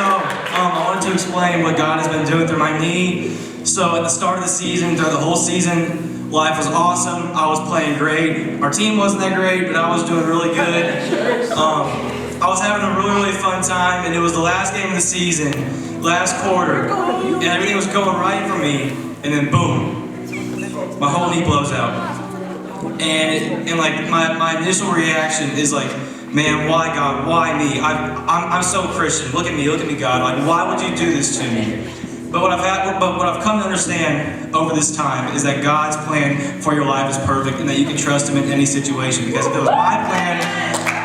I wanted to explain what God has been doing through my knee. So at the start of the season, throughout the whole season, life was awesome. I was playing great. Our team wasn't that great, but I was doing really good. I was having a really fun time, and it was the last game of the season, last quarter, and everything was going right for me, and then boom, my whole knee blows out. And like my initial reaction is like, man, why God? Why me? I'm so Christian. Look at me, God. Like, why would you do this to me? But what I've come to understand over this time is that God's plan for your life is perfect, and that you can trust Him in any situation. Because if it was my plan,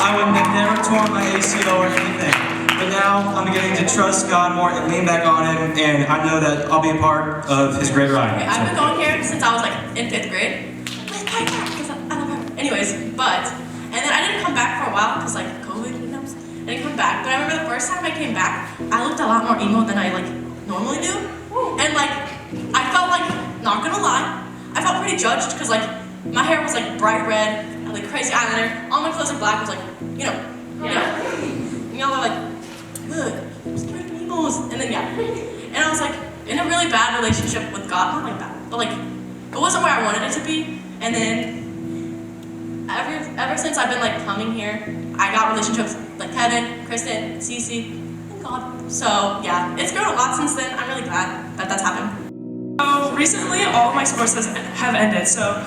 I would have never torn my ACL or anything. But now I'm beginning to trust God more and lean back on Him, and I know that I'll be a part of His great ride. Okay, I've been going here since I was like in 5th grade. Because I love her. Anyways, and then I didn't come back for a while because like COVID, you know. I didn't come back, but I remember the first time I came back, I looked a lot more emo than I like normally do, and like I felt like, not gonna lie, I felt pretty judged because like my hair was like bright red, I had like crazy eyeliner, all my clothes are black. I was like, you know, they're like, look, I'm scared of emos, and then and I was like in a really bad relationship with God, not like that, but like it wasn't where I wanted it to be. And then ever since I've been like coming here, I got relationships with like Kevin, Kristen, Cece, and God. So yeah, it's grown a lot since then. I'm really glad that that's happened. So recently, all of my sports have ended. So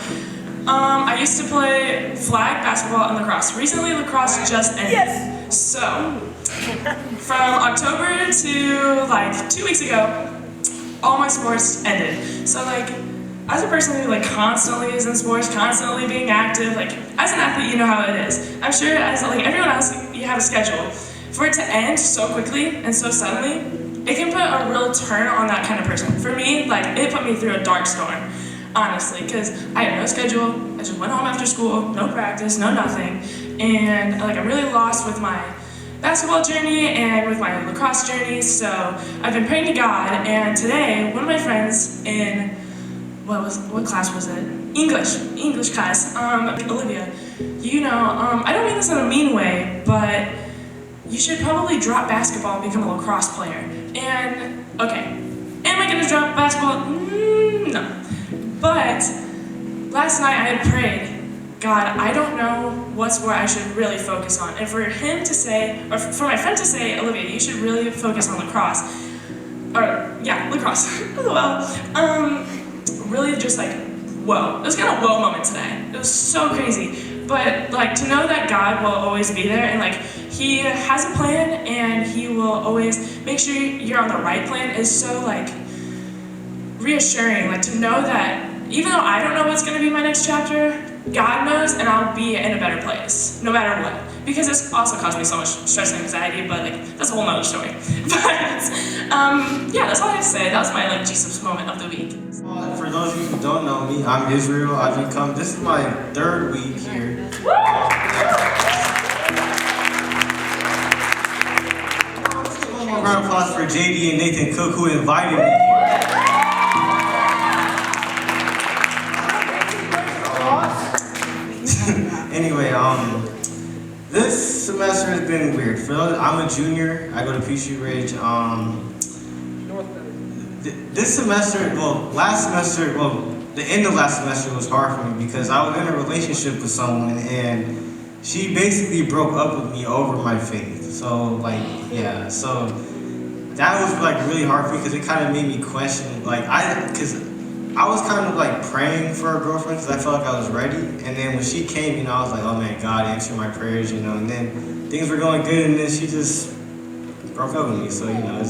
I used to play flag, basketball, and lacrosse. Recently, lacrosse just ended. Yes. So from October to like 2 weeks ago, all my sports ended. So like, as a person who like constantly is in sports, constantly being active, like as an athlete, you know how it is. I'm sure as like everyone else, you have a schedule. For it to end so quickly and so suddenly, it can put a real turn on that kind of person. For me, like it put me through a dark storm, honestly, because I had no schedule. I just went home after school, no practice, no nothing, and like I'm really lost with my basketball journey and with my lacrosse journey. So I've been praying to God, and today one of my friends in what class was it? English class. Olivia, you know, I don't mean this in a mean way, but you should probably drop basketball and become a lacrosse player. And, okay, am I gonna drop basketball? No. But last night I had prayed, God, I don't know what's where I should really focus on. And for him to say, or for my friend to say, Olivia, you should really focus on lacrosse. Or, yeah, lacrosse. Well, really just like, whoa. It was kind of a whoa moment today. It was so crazy. But like to know that God will always be there and like He has a plan and He will always make sure you're on the right plan is so like reassuring. Like to know that even though I don't know what's going to be my next chapter, God knows and I'll be in a better place no matter what. Because it's also caused me so much stress and anxiety, but like that's a whole nother story. But yeah, that's all I have to say. That was my like Jesus moment of the week. For those of you who don't know me, I'm Israel. This is my 3rd week here. One more round of applause for JD and Nathan Cook who invited me here. Anyway, this semester has been weird. I'm a junior. I go to Peachtree Ridge. This semester, last semester, the end of last semester was hard for me because I was in a relationship with someone and she basically broke up with me over my faith. So so that was like really hard for me because it kind of made me question, because I was kind of like praying for a girlfriend because I felt like I was ready. And then when she came, you know, I was like, oh man, God answered my prayers, you know. And then things were going good, and then she just broke up with me. So you know,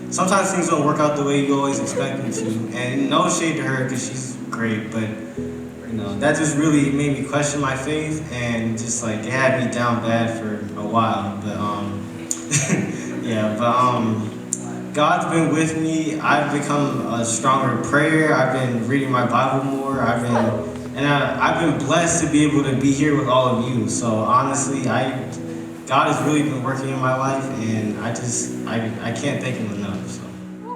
sometimes things don't work out the way you always expect them to. And no shade to her because she's great, but you know, that just really made me question my faith and just like it had me down bad for a while. But God's been with me. I've become a stronger prayer. I've been reading my Bible more. I've been blessed to be able to be here with all of you. So honestly, God has really been working in my life, and I can't thank Him enough. So.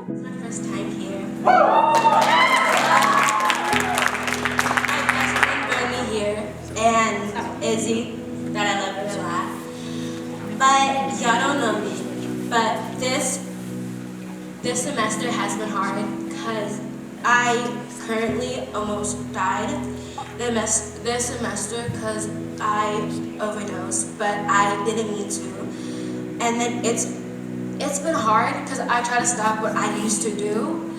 It's my first time here. My best friend Bernie here, and Izzy, that I love her a lot. But y'all don't know me. But this semester has been hard because I currently almost died this semester because I overdosed, but I didn't mean to. And then it's been hard because I try to stop what I used to do,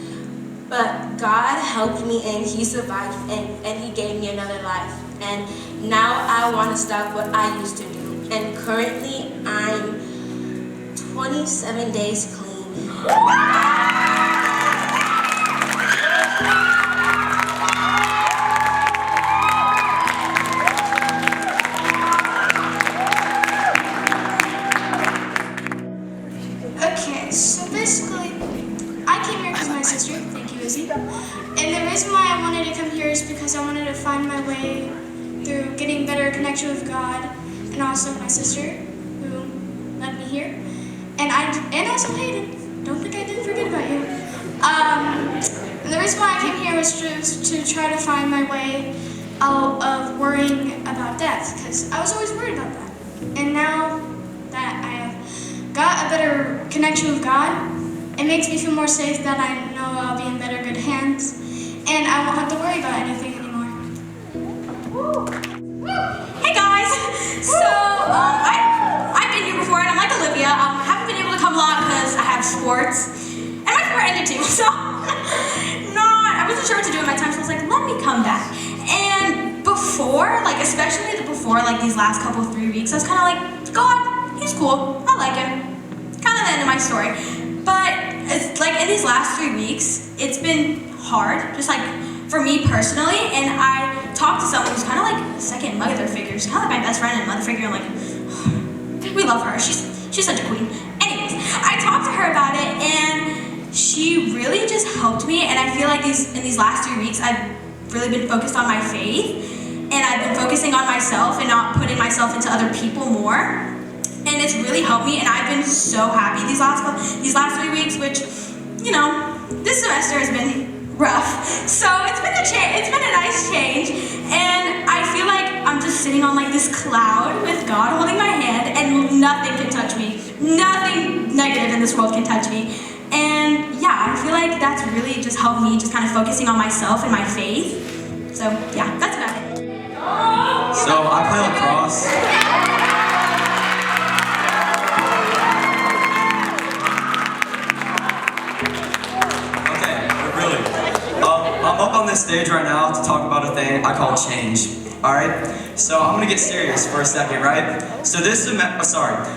but God helped me and He survived and He gave me another life. And now I want to stop what I used to do. And currently I'm 27 days clean. Okay, so basically, I came here because my sister, thank you, Izzy. And the reason why I wanted to come here is because I wanted to find my way through getting better connection with God, and also my sister, who led me here. And also Hayden. Don't think I did forget about you. And the reason why I came here was just to try to find my way out of worrying about death, because I was always worried about that. And now that I have got a better connection with God, it makes me feel more safe that I know I'll be in better good hands, and I won't have to worry about anything anymore. Hey guys! So, I've been here before and I'm like Olivia. I haven't been able to come a lot because I have sports. And my sport ended too, so I wasn't sure what to do with my time, so I was like, let me come back. And before, especially these last couple 3 weeks, I was kind of like, God, He's cool. I like Him. Kind of the end of my story. But it's in these last 3 weeks, it's been hard, just for me personally, and I talked to someone who's kind of a second mother figure. She's kind of my best friend and mother figure. I'm we love her. She's such a queen. Anyways, I talked to her about it, and she really just helped me. And I feel like in these last 3 weeks, I've really been focused on my faith, and I've been focusing on myself and not putting myself into other people more. And it's really helped me, and I've been so happy these last 3 weeks, which, this semester has been rough. So it's been a nice change, and I feel like I'm just sitting on this cloud with God holding my hand, and nothing can touch me. Nothing negative in this world can touch me. And yeah, I feel like that's really just helped me just kind of focusing on myself and my faith. So yeah, that's about it. So I play lacrosse. I'm up on this stage right now to talk about a thing I call change, alright? So I'm gonna get serious for a second, right? So this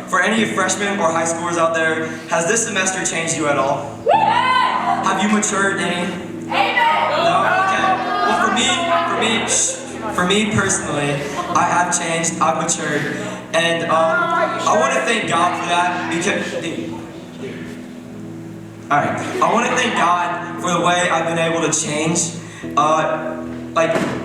for any freshmen or high schoolers out there, has this semester changed you at all? Have you matured any? No? Okay. Well, for me personally, I have changed, I've matured, and I want to thank God for that because. Alright, I want to thank God for the way I've been able to change,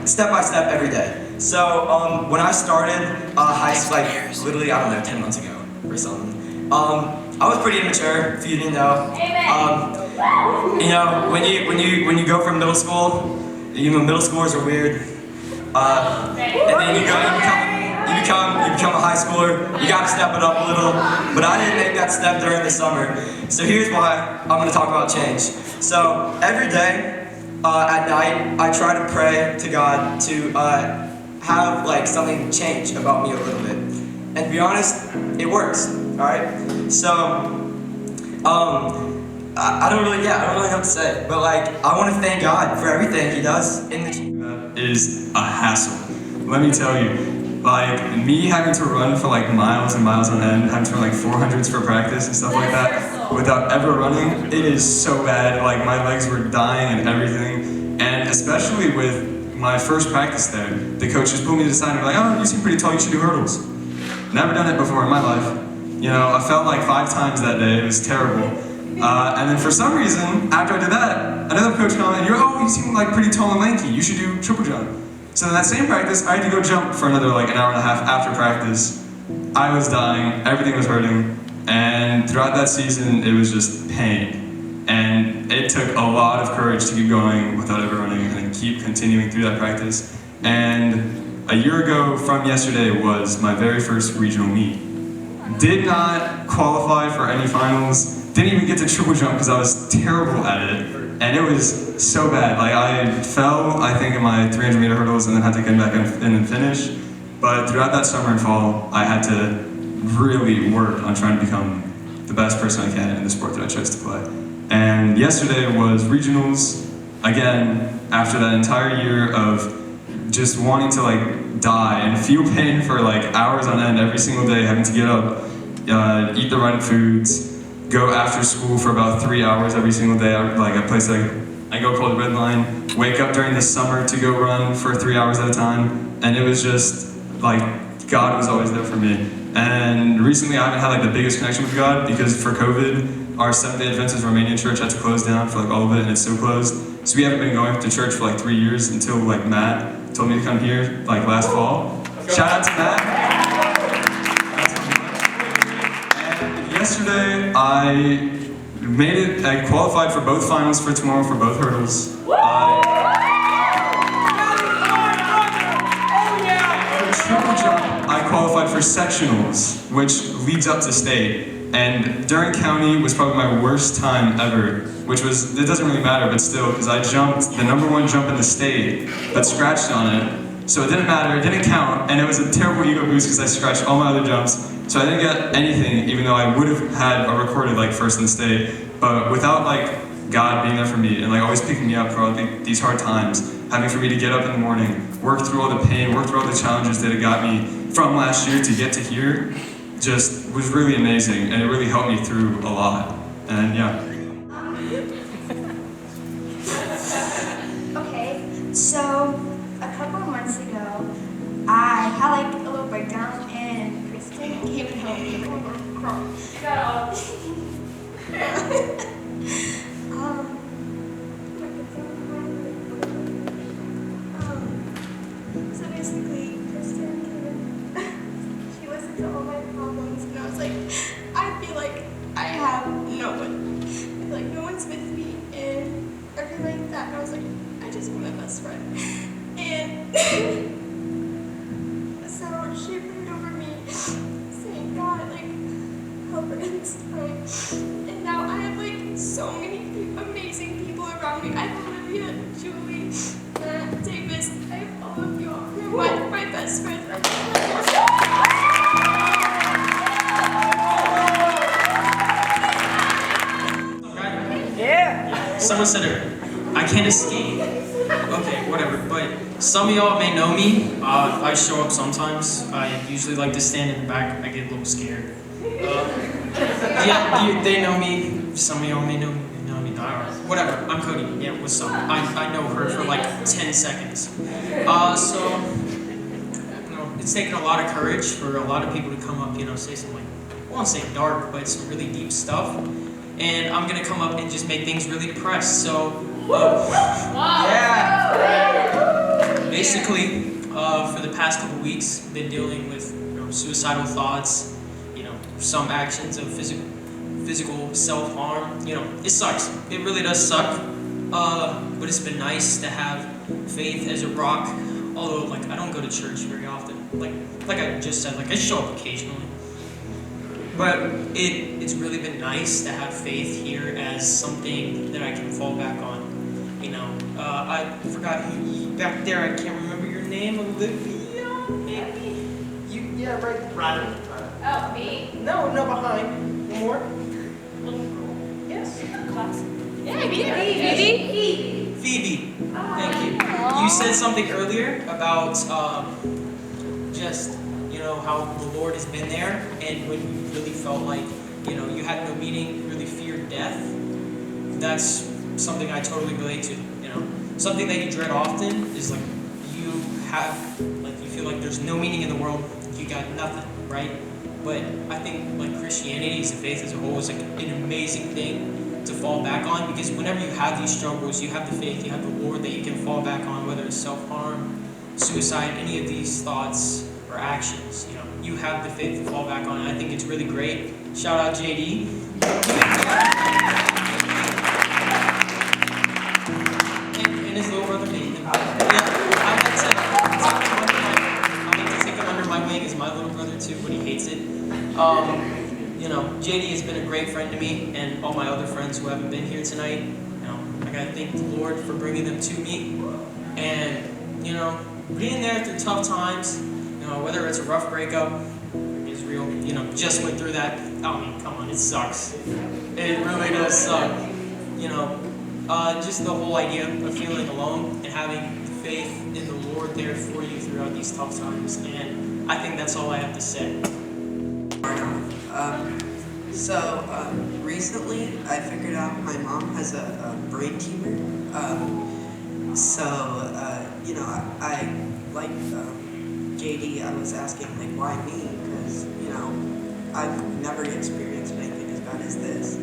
step by step every day. So, when I started high school, literally, I don't know, 10 months ago or something, I was pretty immature, if you didn't know. When you go from middle school, middle schoolers are weird, and then you become a high schooler, you gotta step it up a little, but I didn't make that step during the summer. So here's why I'm gonna talk about change. So every day at night, I try to pray to God to have something change about me a little bit. And to be honest, it works, alright? So, I don't really know what to say, but I want to thank God for everything He does in the change. Is a hassle. Let me tell you, me having to run for miles and miles on end, having to run 400s for practice and stuff like that, without ever running, it is so bad. My legs were dying and everything, and especially with my first practice there, the coaches pulled me to the side and were like, "Oh, you seem pretty tall, you should do hurdles." Never done it before in my life. I felt 5 times that day, it was terrible. And then for some reason, after I did that, another coach commented, "Oh, you seem pretty tall and lanky, you should do triple jump." So in that same practice, I had to go jump for another an hour and a half after practice. I was dying, everything was hurting, and throughout that season, it was just pain. And it took a lot of courage to keep going without ever running and keep continuing through that practice. And a year ago from yesterday was my very first regional meet. Did not qualify for any finals, didn't even get to triple jump because I was terrible at it, and it was so bad. Like I fell, I think, in my 300-meter hurdles, and then had to come back in and finish. But throughout that summer and fall, I had to really work on trying to become the best person I can in the sport that I chose to play. And yesterday was regionals. Again, after that entire year of just wanting to like die and feel pain for like hours on end every single day, having to get up, eat the right foods, go after school for about 3 hours every single day. Like a place like I go called Red Line, wake up during the summer to go run for 3 hours at a time, and it was just like God was always there for me. And recently I haven't had like the biggest connection with God because for COVID, our Seventh-day Adventist Romanian church had to close down for like all of it, and it's still closed. So we haven't been going to church for like 3 years until like Matt told me to come here like last fall. Shout out to Matt. And yesterday I made it, I qualified for both finals for tomorrow for both hurdles. Triple jump, I qualified for sectionals, which leads up to state. And during county was probably my worst time ever, which was, it doesn't really matter, but still, because I jumped the #1 jump in the state, but scratched on it. So it didn't matter, it didn't count, and it was a terrible ego boost because I scratched all my other jumps. So I didn't get anything, even though I would have had a recorded like first in the state. But without like God being there for me and like always picking me up for all these hard times, having for me to get up in the morning, work through all the pain, work through all the challenges that it got me from last year to get to here, just was really amazing, and it really helped me through a lot. And yeah. Okay, so a couple of months ago, I had like a little breakdown, and Kristen came and helped me. So basically, Kristen came and she listened to all my problems, and I was like, I feel like I have no one. I feel like no one's with me, and everything like that. And I was like, I just want my best friend. And so she prayed over me, saying, God, like, help her in this time. And now I have like so many amazing people around me. I have Olivia, Julie, Matt, Davis. I have all of you all. You're my best friends. Someone said it. I can't escape. Okay, whatever. But some of y'all may know me. I show up sometimes. I usually like to stand in the back. I get a little scared. Yeah, they know me. Some of y'all may know me. Whatever. I'm Cody. Yeah, what's up? I know her for like 10 seconds. So it's taken a lot of courage for a lot of people to come up, say some like, I won't say dark, but some really deep stuff. And I'm gonna come up and just make things really depressed. So, yeah. Basically, for the past couple weeks, been dealing with suicidal thoughts, some actions of physical self-harm. It sucks. It really does suck. But it's been nice to have faith as a rock. Although, like, I don't go to church very often. Like I just said, like I show up occasionally. But it's really been nice to have faith here as something that I can fall back on. I forgot who back there. I can't remember your name. Olivia, maybe. Yeah, right. Oh, me? No, behind. More. Yes. Yeah, Phoebe. Phoebe. Thank you. You said something earlier about just how the Lord has been there, and when you really felt like you had no meaning, you really feared death. That's something I totally relate to. Something that you dread often is like you feel like there's no meaning in the world. You got nothing, right? But I think like Christianity as a faith as a whole is like an amazing thing to fall back on, because whenever you have these struggles, you have the faith, you have the Lord that you can fall back on, whether it's self-harm, suicide, any of these thoughts or actions. You have the faith to fall back on. And I think it's really great. Shout out JD. And his little brother Nathan. Yeah, I like to take him under my wing as my little brother too, but he hates it. JD has been a great friend to me, and all my other friends who haven't been here tonight. I gotta thank the Lord for bringing them to me, and being there through tough times. Whether it's a rough breakup, Israel, just went through that. I mean, come on, it sucks. It really does suck. Just the whole idea of feeling alone and having faith in the Lord there for you throughout these tough times, and I think that's all I have to say. Recently I figured out my mom has a brain tumor. I like JD, I was asking like why me? Because I've never experienced anything as bad as this.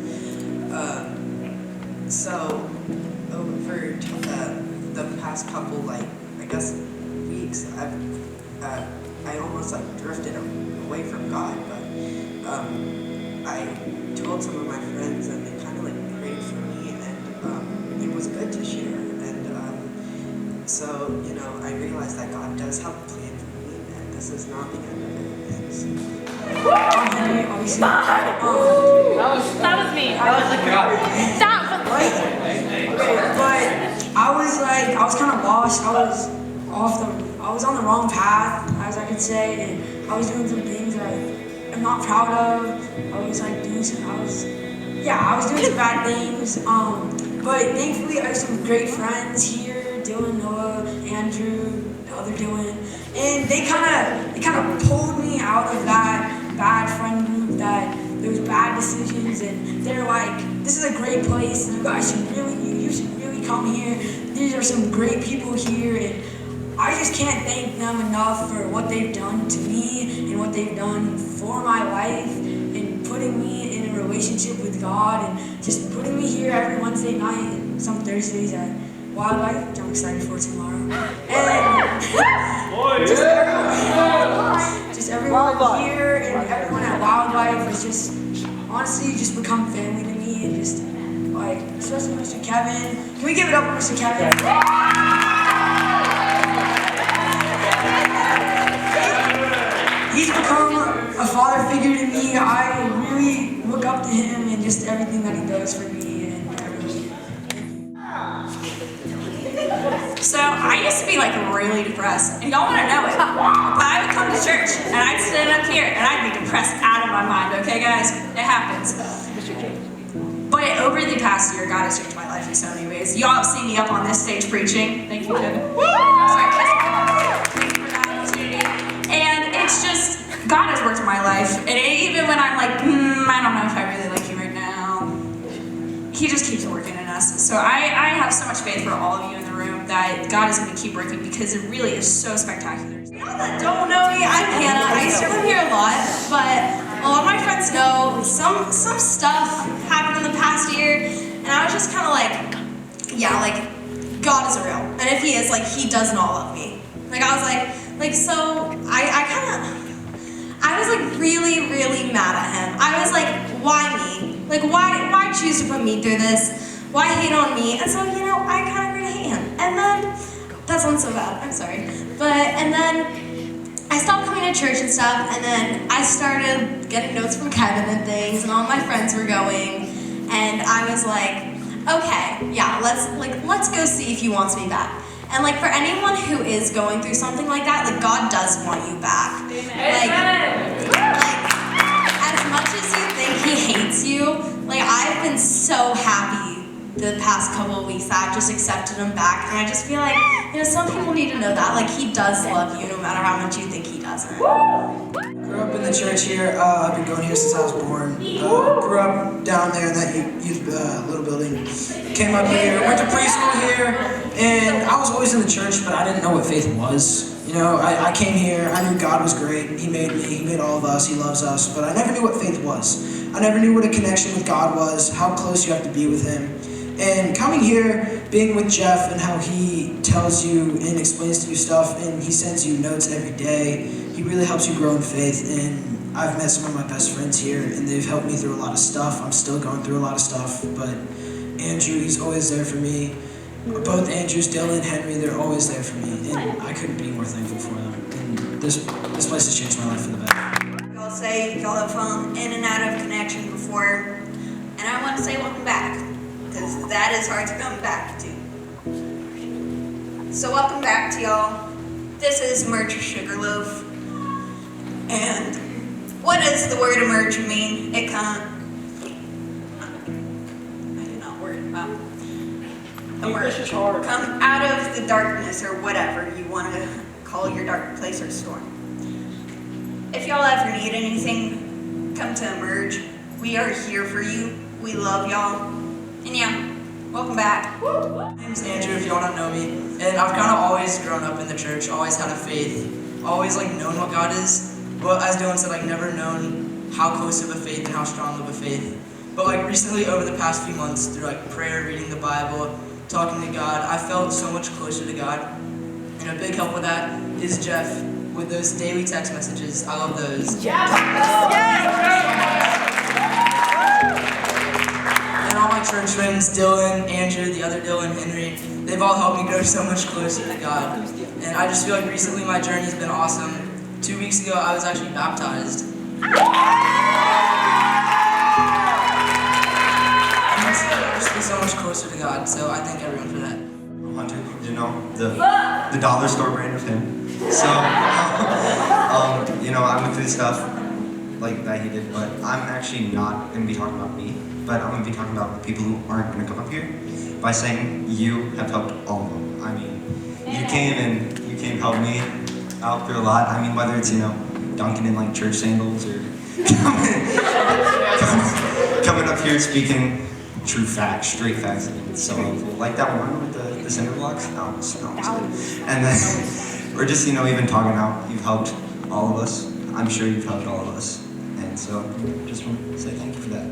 Over the past couple weeks, I almost drifted away from God, but I told some of my friends and they kind of prayed for me, and it was good to share. And I realized that God does have a plan for me, and this is not the end of it. That was me. Stop. But I was kind of lost. I was on the wrong path, as I could say, and I was doing some things that I'm not proud of. I was doing some bad things. But thankfully I have some great friends here, Dylan, Noah, Andrew, the other Dylan, and they kind of pulled me out of that bad friend group that there was bad decisions, and they're like, this is a great place, you guys should really come here. These are some great people here, and I just can't thank them enough for what they've done to me and what they've done for my life and putting me in a relationship with God and just putting me here every Wednesday night and some Thursdays at Wildlife, which I'm excited for tomorrow. And just everyone here and everyone at Wildlife has just honestly just become family to me, and just especially Mr. Kevin. Can we give it up for Mr. Kevin? He's become a father figure to me. I really look up to him and just everything that he does for me and everything. So I used to be really depressed, and y'all want to know it. But I would come to church, and I'd stand up here, and I'd be depressed out of my mind. Okay, guys, it happens. But over the past year, God has changed my life in so many ways. Y'all have seen me up on this stage preaching. Thank you, Kevin. Thank you for that opportunity. And it's just, God has worked in my life. And even when I'm I don't know if I really like you right now, He just keeps working in us. So I have so much faith for all of you in the room that God is going to keep working, because it really is so spectacular. Y'all that don't know me, I'm Hannah. I used to come here a lot, but a lot of my friends know some stuff happened in the past year, and I was just kind of God is real, and if He is, He does not love me. I was I was really, really mad at Him. I was why me? Why choose to put me through this? Why hate on me? And so, I kind of grew to hate Him. And then, that sounds so bad, I'm sorry. And then I stopped coming to church and stuff, and then I started getting notes from Kevin and things, and all my friends were going, and I was okay, yeah, let's go see if He wants me back. And for anyone who is going through something like that, God does want you back. As much as you think He hates you, I've been so happy the past couple of weeks that I've just accepted Him back, and I just feel some people need to know that He does love you no matter how much you think He doesn't. Grew up in the church here. I've been going here since I was born. Grew up down there in that youth little building. Came up here, went to preschool here, and I was always in the church, but I didn't know what faith was. I came here, I knew God was great. He made me, He made all of us, He loves us, but I never knew what faith was. I never knew what a connection with God was, how close you have to be with Him. And coming here, being with Jeff and how he tells you and explains to you stuff, and he sends you notes every day, he really helps you grow in faith. And I've met some of my best friends here, and they've helped me through a lot of stuff. I'm still going through a lot of stuff, but Andrew, he's always there for me. Both Andrews, Dylan, Henry, they're always there for me, and I couldn't be more thankful for them. And this place has changed my life for the better. Y'all say y'all have in and out of connection before. before, and I want to say welcome back, because that is hard to come back to. So welcome back to y'all. This is Merch Sugarloaf, and what does the word emerge mean? It can't. I did not word about emerge. Come out of the darkness, or whatever you want to call your dark place or storm. If y'all ever need anything, come to Emerge. We are here for you. We love y'all. And yeah, welcome back. My name's Andrew, if y'all don't know me, and I've kind of always grown up in the church, always had a faith, always like known what God is. But as Dylan said, like never known how close of a faith and how strong of a faith. But like recently, over the past few months, through like prayer, reading the Bible, talking to God, I felt so much closer to God. And a big help with that is Jeff with those daily text messages. I love those. And all my church friends, Dylan, Andrew, the other Dylan, Henry, they've all helped me grow so much closer to God. And I just feel like recently my journey's been awesome. 2 weeks ago, I was actually baptized. And it's just been so much closer to God, so I thank everyone for that. Hunter, you know, the dollar store brand of him. So, you know, I went through stuff like that he did, but I'm actually not going to be talking about me, but I'm going to be talking about the people who aren't going to come up here by saying you have helped all of them. I mean, you came help me out through a lot. I mean, whether it's, you know, dunking in like church sandals or coming up here speaking true facts, straight facts, and it's so helpful. Like that one with the cinder blocks. That was good. And then we're just, you know, even talking out. You've helped all of us. I'm sure you've helped all of us. And so just want to say thank you for that.